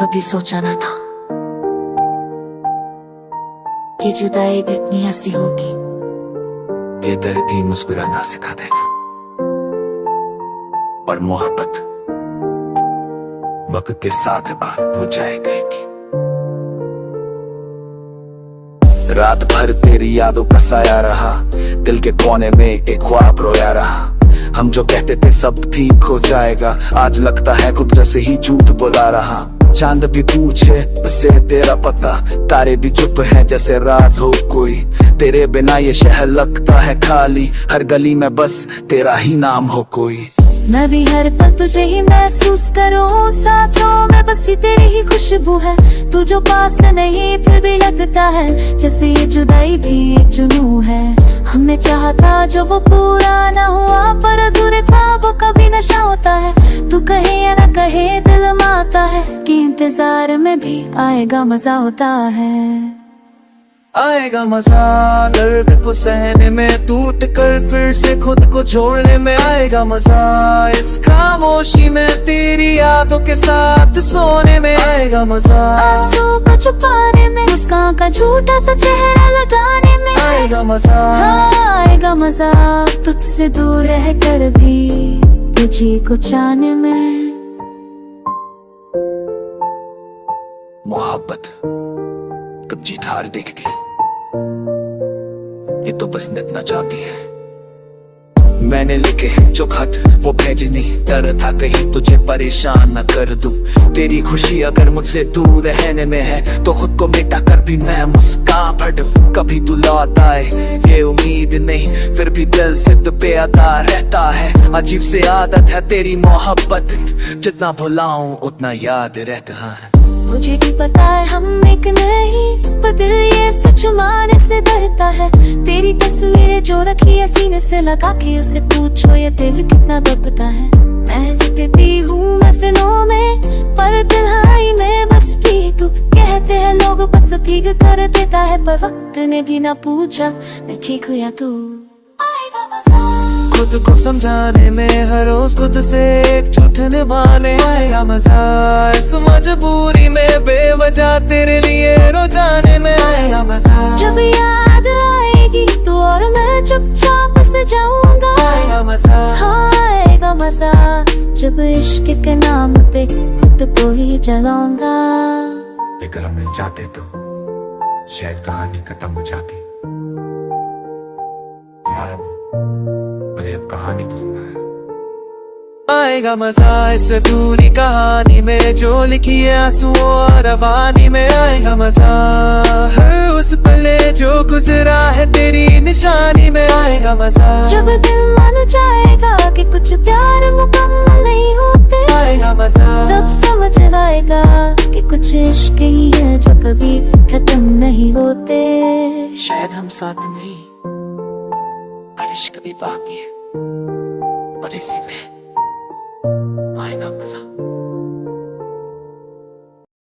कभी सोचा न था कि जुदाई भी इतनी ऐसी होगी। ये दर्द ही मुस्कुराना सिखा देगा और मोहब्बत वक्त के साथ बात हो जाएगी। रात भर तेरी यादों का साया रहा, दिल के कोने में एक ख्वाब रोया रहा। हम जो कहते थे सब ठीक हो जाएगा, आज लगता है खुद जैसे ही झूठ बोला रहा। चांद भी पूछे उसे तेरा पता, तारे भी चुप हैं जैसे राज हो कोई। तेरे बिना ये शहर लगता है खाली, हर गली में बस तेरा ही नाम हो कोई। मैं भी हर पल तुझे ही महसूस करूं, सांसों में बस तेरी ही खुशबू है। तू जो पास नहीं फिर भी लगता है जैसे ये जुदाई भी एक जुनून है। हमने चाहा था जो वो पूरा ना हुआ, पर अधूरे ख्वाबों का भी नशा होता है। तू कहे या ना कहे दिल में आता है कि इंतजार में भी आएगा मजा होता है। आएगा मजा दर्द को सहने में, टूट कर फिर से खुद को छोड़ने में। आएगा मजा इस खामोशी में, तेरी यादों के साथ सोने में। आएगा मजा आंसू को छुपाने में, मुस्कान का झूठा सा चेहरा लगाने में। आएगा मजा, आएगा मजा तुझसे दूर रह कर भी तुझे को चाहने में। मोहब्बत कब जीत हार देखती, ये तो बस नितना चाहती है। मैंने लिखे जो खत वो भेजे नहीं, डर था कहीं तुझे परेशान न कर दूं। तेरी खुशी अगर मुझसे दूर रहने में है तो खुद को मिटा कर भी मैं मुस्कान पढ़ूं। कभी तू लौट आए ये उम्मीद नहीं, फिर भी दिल से तो बेअदा रहता है। अजीब से आदत है तेरी मोहब्बत, जितना भुलाऊं उतना याद रहता है। मुझे भी पता है हम एक नहीं, पर दिल ये सच माने से डरता है। तेरी तस्वीरें जो रखी है सीने से लगा के, उसे पूछो ये दिल कितना दबता है। मैं जितती हूँ महफिलों में, पर तन्हाई में बसती तू। कहते हैं लोग बस ठीक कर देता है, पर वक्त ने भी ना पूछा मैं ठीक हूँ या तू। आएगा मजा खुद को समझाने में, हर रोज खुद से एक झूठ निभाने। आएगा मजा इस मजबूरी में, बेवजह तेरे लिए रोजाने में। आएगा मजा जब याद आएगी तो और मैं चुपचाप से जाऊंगा। आएगा मजा, हाँ आएगा मजा जब इश्क के नाम पे खुद को ही जलाऊंगा। लेकर हम मिल जाते तो शायद कहानी खत्म हो जाती। अब कहानी तो सुना है। आएगा मजा इस अधूरी कहानी में, जो लिखी है आंसुओं और रवानी में। आएगा मजा हर उस पले जो गुजरा है तेरी निशानी में। आएगा मजा जब दिल मान जाएगा कि कुछ प्यार मुकम्मल नहीं होते। आएगा मजा तब समझ आएगा कि कुछ इश्क ही है जो कभी खत्म नहीं होते। शायद हम साथ नहीं, पर इश्क भी बाकी है, और इसी में आएगा मजा।